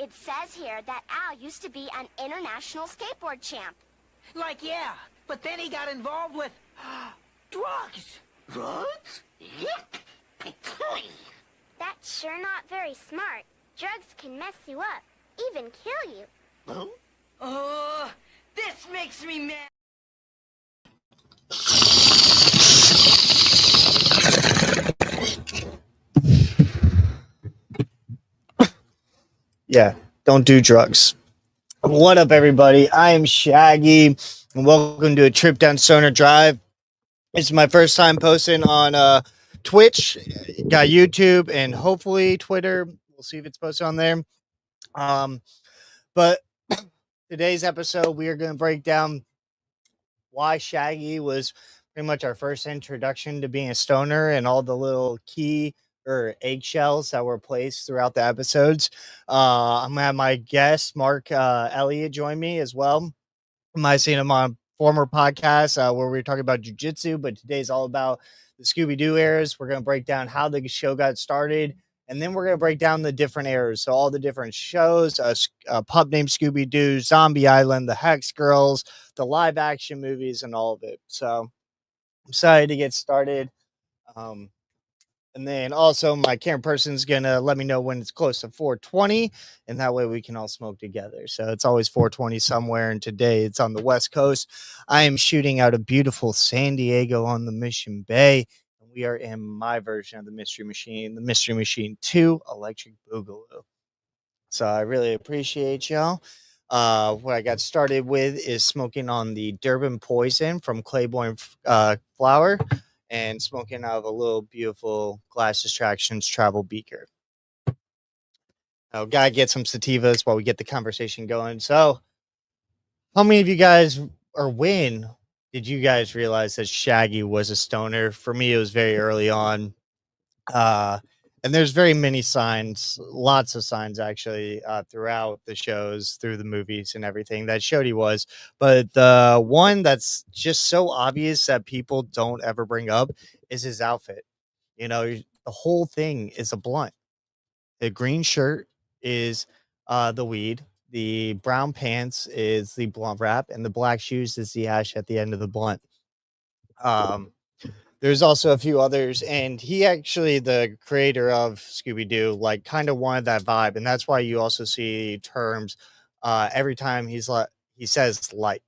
It says here that Al used to be an international skateboard champ. Like, yeah, but then he got involved with drugs. Drugs? Yuck! That's sure not very smart. Drugs can mess you up, even kill you. Huh? Oh, this makes me mad. Yeah, don't do drugs. What up, everybody? I am Shaggy, and welcome to a trip down Stoner Drive. It's my first time posting on Twitch, got YouTube, and hopefully Twitter. We'll see if it's posted on there. But today's episode, we are going to break down why Shaggy was pretty much our first introduction to being a stoner and all the little key or eggshells that were placed throughout the episodes. I'm gonna have my guest Mark Elliott join me as well. You might have seen him on former podcasts where we were talking about jujitsu, but today's all about the Scooby-Doo eras. We're gonna break down how the show got started, and then we're gonna break down the different eras, so all the different shows, a pup named Scooby-Doo, Zombie Island, the Hex Girls, the live action movies, and all of it. So I'm excited to get started. And then also my camera person's going to let me know when it's close to 420, and that way we can all smoke together. So it's always 420 somewhere, and today it's on the West Coast. I am shooting out of beautiful San Diego on the Mission Bay, and we are in my version of the Mystery Machine 2 Electric Boogaloo. So I really appreciate y'all. What I got started with is smoking on the Durban Poison from Claiborne Flower, and smoking out of a little beautiful Glass Distractions travel beaker. Now, gotta get some sativas while we get the conversation going. So, how many of you guys, or when did you guys realize that Shaggy was a stoner? For me, it was very early on. And there's very many signs, lots of signs actually, throughout the shows, through the movies and everything that showed he was. But the one that's just so obvious that people don't ever bring up is his outfit. You know, the whole thing is a blunt. The green shirt is the weed. The brown pants is the blunt wrap, and the black shoes is the ash at the end of the blunt. There's also a few others, and he actually, the creator of Scooby-Doo, like kind of wanted that vibe, and that's why you also see terms every time he says like,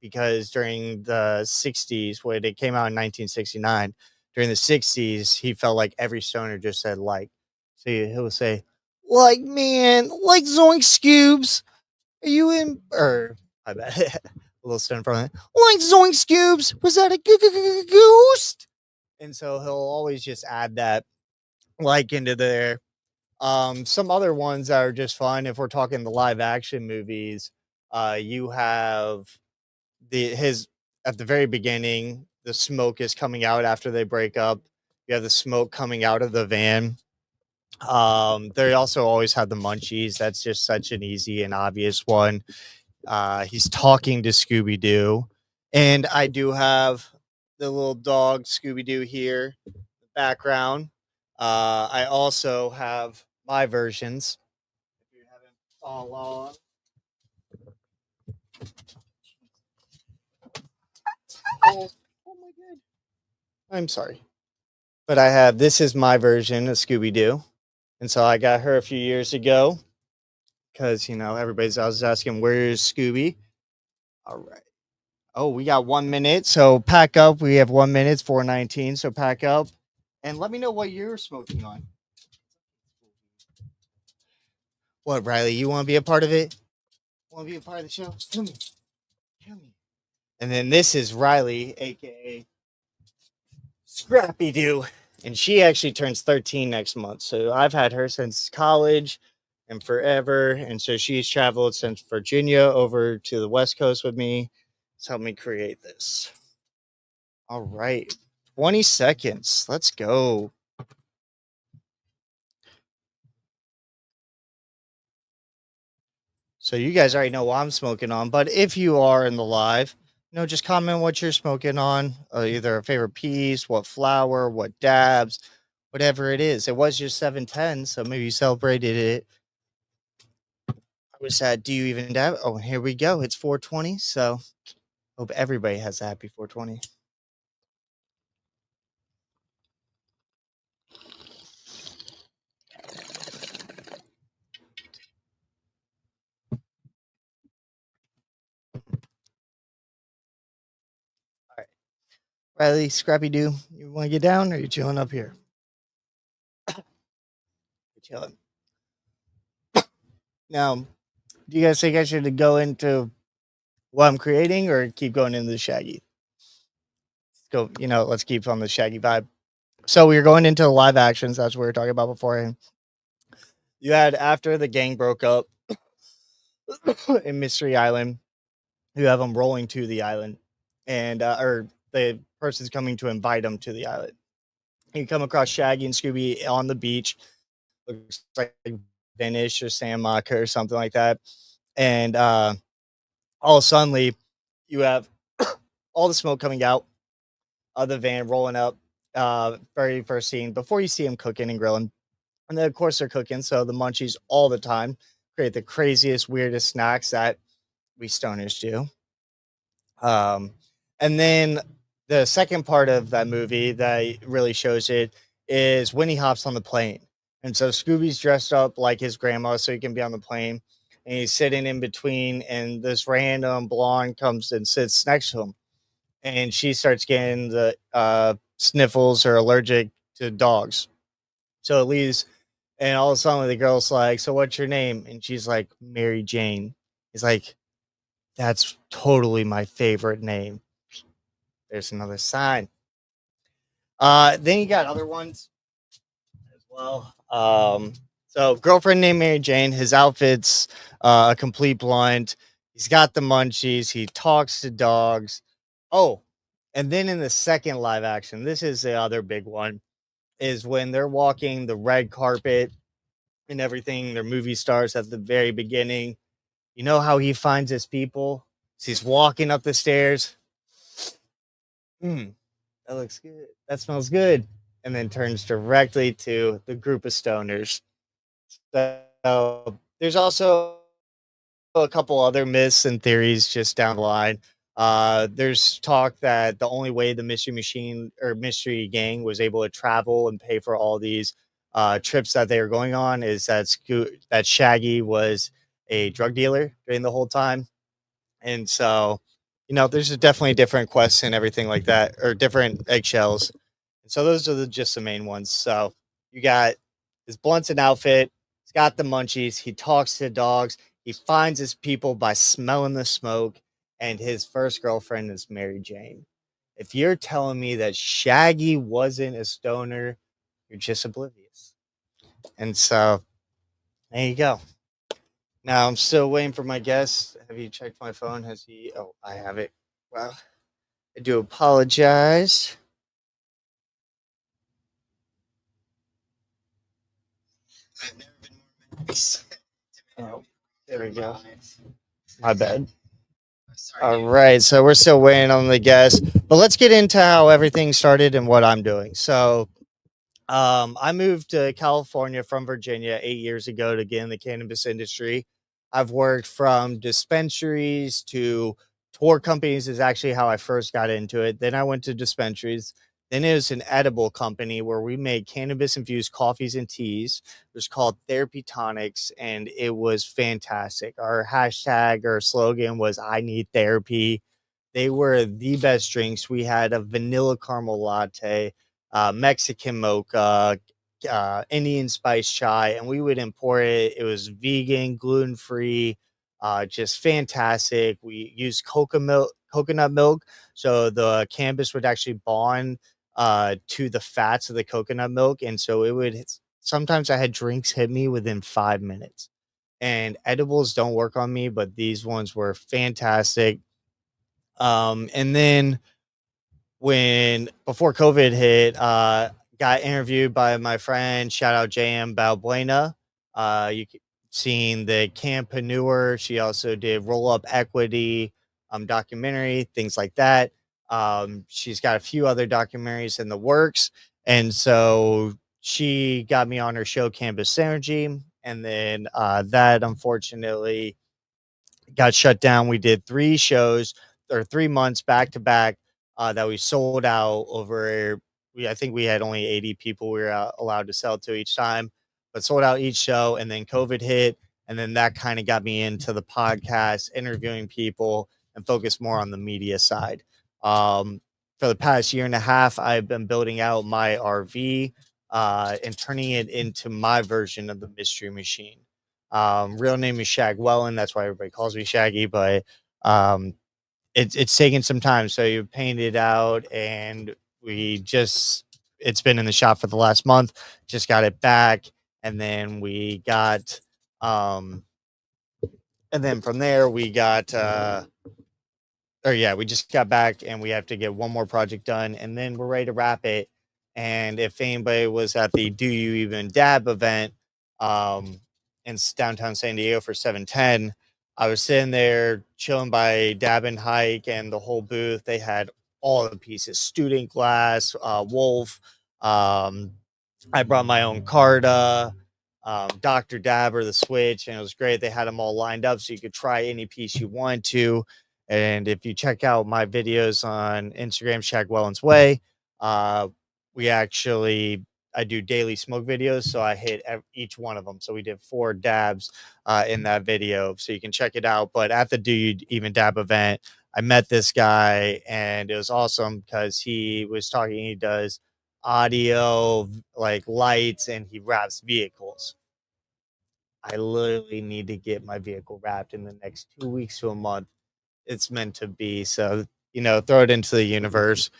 because during the 60s, when it came out in 1969, during the 60s, he felt like every stoner just said like, so he'll say like, man, like Zoink Scoobs, are you in? Or I bet a little stoner from it, like Zoink Scoobs, was that a ghost? And so he'll always just add that like into there. Some other ones that are just fun. If we're talking the live action movies, you have his at the very beginning, the smoke is coming out after they break up. You have the smoke coming out of the van. They also always have the munchies. That's just such an easy and obvious one. He's talking to Scooby-Doo, and I do have the little dog Scooby-Doo here in the background. I also have my versions. If you haven't followed along. Oh my god. I'm sorry. But this is my version of Scooby-Doo. And so I got her a few years ago because, everybody's always asking, where's Scooby? All right. Oh, we got 1 minute. So pack up. We have 1 minute. It's 4:19. So pack up and let me know what you're smoking on. What, Riley? You want to be a part of it? Want to be a part of the show? Come here. Come here. And then this is Riley, aka Scrappy-Doo. And she actually turns 13 next month. So I've had her since college and forever. And so she's traveled since Virginia over to the West Coast with me. It's helped me create this. All right. 20 seconds. Let's go. So you guys already know what I'm smoking on. But if you are in the live, just comment what you're smoking on. Either a favorite piece, what flower, what dabs, whatever it is. It was just 710, so maybe you celebrated it Was that? Do you even dab? Oh, here we go. It's 4:20. So hope everybody has a happy 420. All right, Riley, Scrappy Doo, you want to get down, or are you chilling up here? You're chilling. Now, do you guys think I should go into what I'm creating, or keep going into the Shaggy? Let's go. Let's keep on the Shaggy vibe. So we were going into live actions. That's what we were talking about beforehand. You had after the gang broke up in Mystery Island. You have them rolling to the island, and or the person's coming to invite them to the island. You come across Shaggy and Scooby on the beach. Looks like Venice or San Monica or something like that. And all suddenly, you have all the smoke coming out of the van, rolling up. Very first scene before you see them cooking and grilling, and then of course they're cooking. So the munchies all the time create the craziest, weirdest snacks that we stoners do. Um, and then the second part of that movie that really shows it is when he hops on the plane. And so Scooby's dressed up like his grandma so he can be on the plane. And he's sitting in between, and this random blonde comes and sits next to him. And she starts getting the sniffles or allergic to dogs. So it leaves, and all of a sudden the girl's like, "So what's your name?" And she's like, "Mary Jane." He's like, "That's totally my favorite name." There's another sign. Then you got other ones as well. So girlfriend named Mary Jane. His outfit's a complete blind. He's got the munchies. He talks to dogs. Oh, and then in the second live action, this is the other big one, is when they're walking the red carpet and everything. They're movie stars at the very beginning. You know how he finds his people? He's walking up the stairs. That looks good. That smells good. And then turns directly to the group of stoners. So there's also a couple other myths and theories just down the line. There's talk that the only way the mystery machine or mystery gang was able to travel and pay for all these trips that they were going on is that Shaggy was a drug dealer during the whole time. And so, there's definitely different quests and everything like that, or different eggshells. And so those are just the main ones. So you got his Blunted outfit. He's got the munchies. He talks to dogs. He finds his people by smelling the smoke. And his first girlfriend is Mary Jane. If you're telling me that Shaggy wasn't a stoner, you're just oblivious. And so there you go. Now I'm still waiting for my guest. Have you checked my phone? Has he? Oh, I have it. Well, I do apologize. I've never been more nice. Oh, there we go. My bad. All right, so we're still waiting on the guest, but let's get into how everything started and what I'm doing. So, I moved to California from Virginia 8 years ago to get in the cannabis industry. I've worked from dispensaries to tour companies, is actually how I first got into it. Then I went to dispensaries. Then it was an edible company where we made cannabis infused coffees and teas. It was called Therapy Tonics, and it was fantastic. Our hashtag or slogan was "I need therapy." They were the best drinks. We had a vanilla caramel latte, Mexican mocha, Indian spice chai, and we would import it. It was vegan, gluten free, just fantastic. We used coconut milk, so the cannabis would actually bond to the fats of the coconut milk, and so it would. Sometimes I had drinks hit me within 5 minutes. And edibles don't work on me, but these ones were fantastic. And then when before COVID hit, got interviewed by my friend, shout out JM Balbuena. Seen the Campreneur. She also did Roll Up Equity documentary, things like that. She's got a few other documentaries in the works. And so she got me on her show, Campus Synergy. and then that unfortunately got shut down. We did 3 shows or 3 months back to back that we sold out over. I think we had only 80 people we were allowed to sell to each time, but sold out each show. And then COVID hit, and then that kind of got me into the podcast, interviewing people, and focus more on the media side. For the past year and a half, I've been building out my RV and turning it into my version of the Mystery Machine. Real name is Shagwellin. That's why everybody calls me Shaggy. But um, it's taken some time. So you paint it out, and it's been in the shop for the last month. Just got it back, and then we got and then from there we got or yeah, we just got back and we have to get one more project done and then we're ready to wrap it. And if anybody was at the Do You Even Dab event um, in downtown San Diego for 710, I was sitting there chilling by Dab and Hike and the whole booth. They had all the pieces, student glass, wolf. I brought my own Carta, Dr. Dabber, the Switch, and it was great. They had them all lined up so you could try any piece you want to. And if you check out my videos on Instagram, Shagwellin's Way, uh, I do daily smoke videos. So I hit each one of them. So we did 4 dabs in that video. So you can check it out. But at the Do You Even Dab event, I met this guy and it was awesome because he was talking, he does audio, like lights, and he wraps vehicles. I literally need to get my vehicle wrapped in the next 2 weeks to a month. It's meant to be. So, throw it into the universe.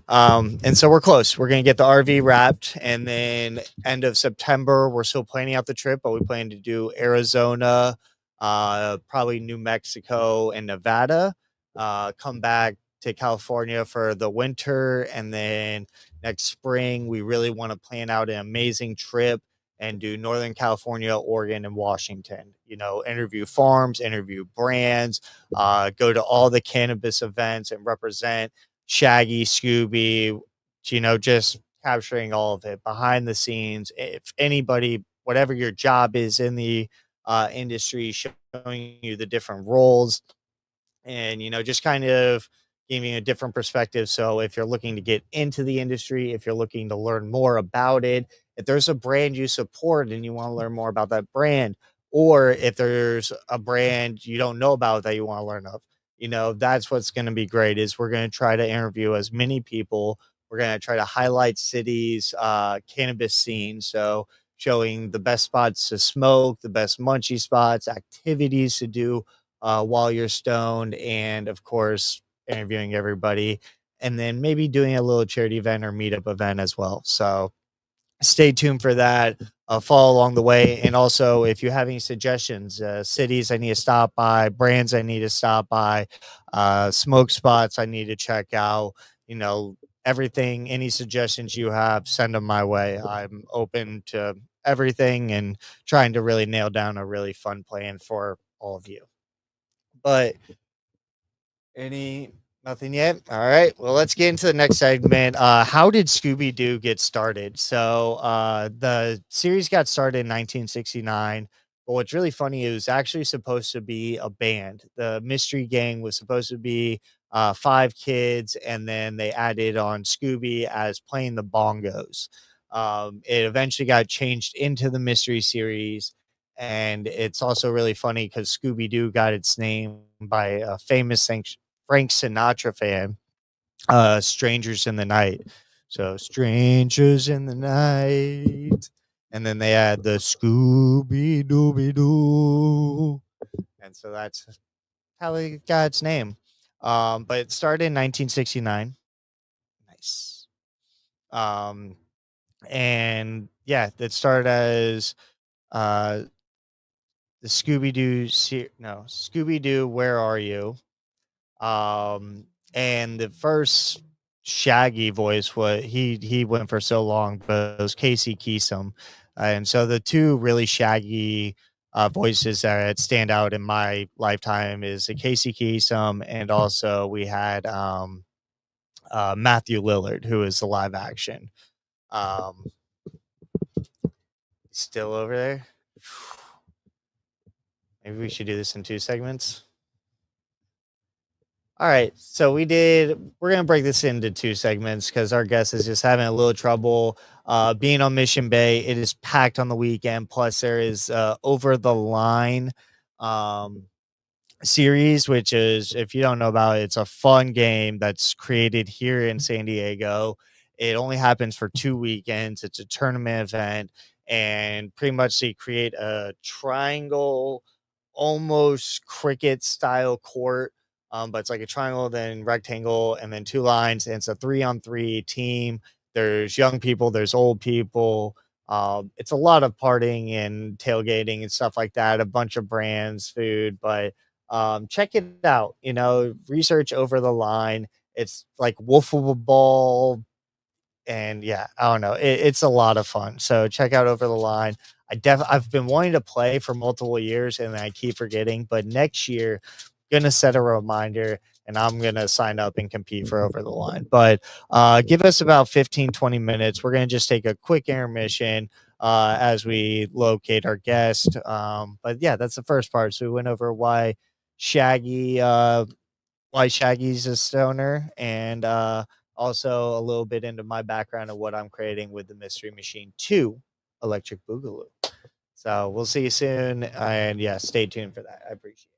And so we're close. We're going to get the RV wrapped. And then end of September, we're still planning out the trip, but we plan to do Arizona, probably New Mexico and Nevada, come back to California for the winter. And then next spring, we really want to plan out an amazing trip and do Northern California, Oregon, and Washington. Interview farms, interview brands, go to all the cannabis events and represent Shaggy, Scooby, just capturing all of it behind the scenes. If anybody, whatever your job is in the industry, showing you the different roles and just kind of giving a different perspective. So if you're looking to get into the industry, if you're looking to learn more about it, if there's a brand you support and you want to learn more about that brand, or if there's a brand you don't know about that you want to learn of, that's what's going to be great. Is we're going to try to interview as many people. We're going to try to highlight cities cannabis scene, so showing the best spots to smoke, the best munchie spots, activities to do while you're stoned, and of course interviewing everybody, and then maybe doing a little charity event or meetup event as well. So stay tuned for that. Follow along the way. And also, if you have any suggestions, cities I need to stop by, brands I need to stop by, smoke spots I need to check out, everything, any suggestions you have, send them my way. I'm open to everything and trying to really nail down a really fun plan for all of you. But nothing yet? All right. Well, let's get into the next segment. How did Scooby-Doo get started? So the series got started in 1969. But what's really funny is it was actually supposed to be a band. The Mystery Gang was supposed to be 5 kids, and then they added on Scooby as playing the bongos. It eventually got changed into the Mystery series. And it's also really funny because Scooby-Doo got its name by a famous Frank Sinatra fan, Strangers in the Night. So Strangers in the Night. And then they had the Scooby-Dooby-Doo. And so that's how they got its name. But it started in 1969. Nice. And yeah, it started as the Scooby-Doo, Where Are You? And the first Shaggy voice, he went for so long, but it was Casey Keesum. And so the two really Shaggy voices that stand out in my lifetime is the Casey Keesum, and also we had Matthew Lillard, who is the live action. Um, Still over there? Maybe we should do this in 2 segments. All right, so we're gonna break this into 2 segments because our guest is just having a little trouble being on Mission Bay. It is packed on the weekend, plus there is Over the Line series, which is, if you don't know about it, it's a fun game that's created here in San Diego. It only happens for 2 weekends. It's a tournament event, and pretty much they create a triangle, almost cricket style court. But it's like a triangle, then rectangle, and then 2 lines. And it's a 3-on-3 team. There's young people, there's old people. It's a lot of partying and tailgating and stuff like that. A bunch of brands, food, but check it out. Research Over the Line. It's like wolfable ball, and yeah, I don't know. It's a lot of fun. So check out Over the Line. I've been wanting to play for multiple years, and I keep forgetting. But next year, gonna set a reminder, and I'm gonna sign up and compete for Over the Line. But give us about 15-20 minutes. We're gonna just take a quick intermission as we locate our guest. But yeah, that's the first part. So we went over Shaggy, why Shaggy's a stoner, and also a little bit into my background of what I'm creating with the Mystery Machine 2 Electric Boogaloo. So we'll see you soon, and yeah, stay tuned for that. I appreciate it.